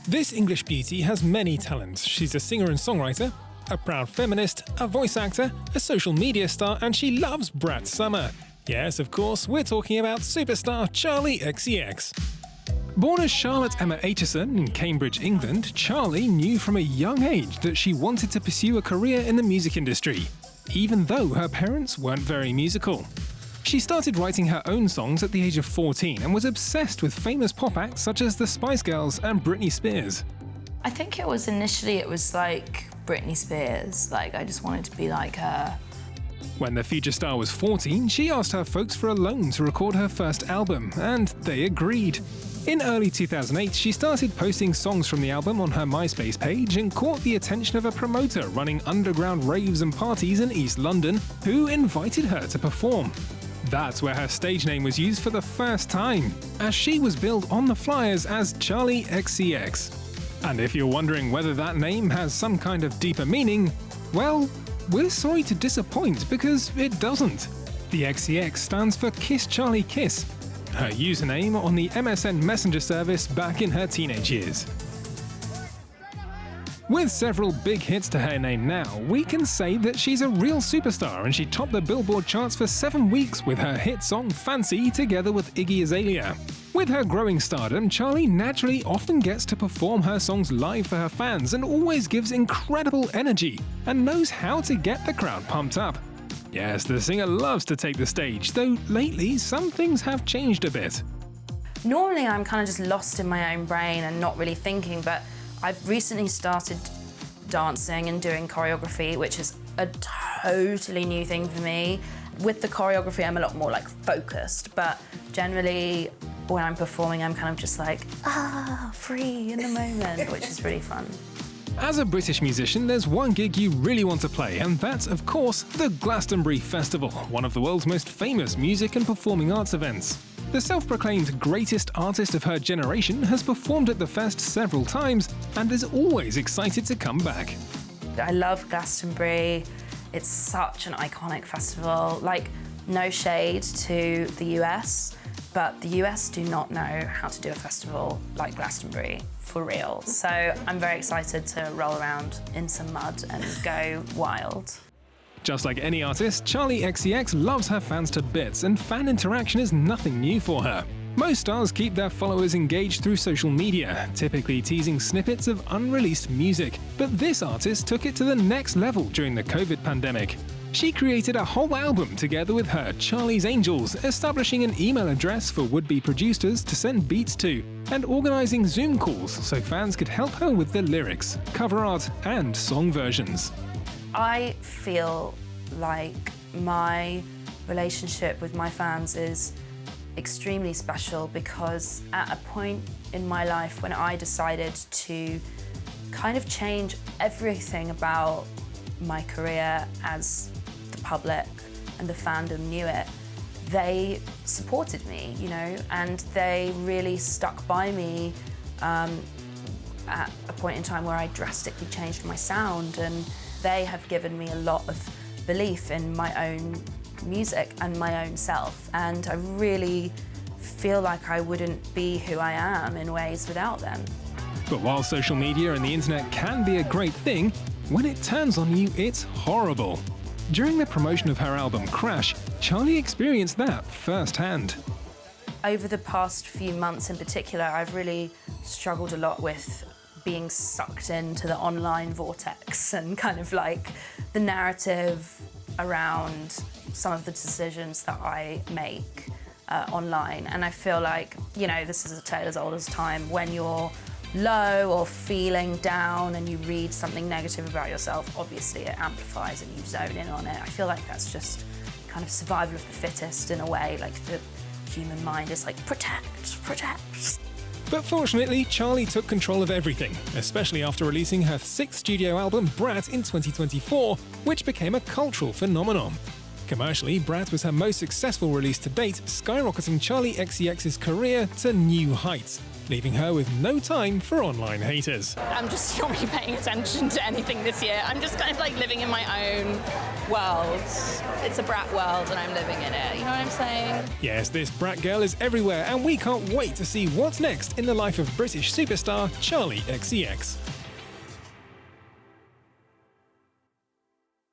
This English beauty has many talents. She's a singer and songwriter, a proud feminist, a voice actor, a social media star, and she loves Brat summer. Yes, of course, we're talking about superstar Charli XCX. Born as Charlotte Emma Aitchison in Cambridge, England, Charli knew from a young age that she wanted to pursue a career in the music industry, even though her parents weren't very musical. She started writing her own songs at the age of 14 and was obsessed with famous pop acts such as the Spice Girls and Britney Spears. I think it was like Britney Spears, I just wanted to be like her. When the future star was 14, she asked her folks for a loan to record her first album, and they agreed. In early 2008, she started posting songs from the album on her MySpace page and caught the attention of a promoter running underground raves and parties in East London, who invited her to perform. That's where her stage name was used for the first time, as she was billed on the flyers as Charli XCX. And if you're wondering whether that name has some kind of deeper meaning, well, we're sorry to disappoint because it doesn't. The XCX stands for Kiss Charli Kiss, her username on the MSN Messenger service back in her teenage years. With several big hits to her name now, we can say that she's a real superstar, and she topped the Billboard charts for 7 weeks with her hit song Fancy together with Iggy Azalea. With her growing stardom, Charli naturally often gets to perform her songs live for her fans and always gives incredible energy and knows how to get the crowd pumped up. Yes, the singer loves to take the stage, though lately some things have changed a bit. Normally I'm kind of just lost in my own brain and not really thinking, but I've recently started dancing and doing choreography, which is a totally new thing for me. With the choreography, I'm a lot more focused, but generally when I'm performing, I'm kind of just free in the moment, which is really fun. As a British musician, there's one gig you really want to play, and that's, of course, the Glastonbury Festival, one of the world's most famous music and performing arts events. The self-proclaimed greatest artist of her generation has performed at the fest several times and is always excited to come back. I love Glastonbury. It's such an iconic festival. No shade to the US, but the US do not know how to do a festival like Glastonbury, for real. So I'm very excited to roll around in some mud and go wild. Just like any artist, Charli XCX loves her fans to bits, and fan interaction is nothing new for her. Most stars keep their followers engaged through social media, typically teasing snippets of unreleased music. But this artist took it to the next level during the COVID pandemic. She created a whole album together with her Charli's Angels, establishing an email address for would-be producers to send beats to, and organizing Zoom calls so fans could help her with the lyrics, cover art, and song versions. I feel like my relationship with my fans is extremely special because at a point in my life when I decided to kind of change everything about my career as the public and the fandom knew it, they supported me, and they really stuck by me at a point in time where I drastically changed my sound, and they have given me a lot of belief in my own music and my own self, and I really feel like I wouldn't be who I am in ways without them. But while social media and the internet can be a great thing, when it turns on you, it's horrible. During the promotion of her album Crash, Charli experienced that firsthand. Over the past few months in particular, I've really struggled a lot with being sucked into the online vortex and kind of the narrative around some of the decisions that I make online. And I feel this is a tale as old as time. When you're low or feeling down and you read something negative about yourself, obviously it amplifies and you zone in on it. I feel like that's just kind of survival of the fittest in a way. The human mind is protect. But fortunately, Charli took control of everything, especially after releasing her 6th studio album Brat in 2024, which became a cultural phenomenon. Commercially, Brat was her most successful release to date, skyrocketing Charli XCX's career to new heights, leaving her with no time for online haters. I'm just not really paying attention to anything this year. I'm just kind of like living in my own world. It's a Brat world and I'm living in it, you know what I'm saying? Yes, this Brat girl is everywhere, and we can't wait to see what's next in the life of British superstar Charli XCX.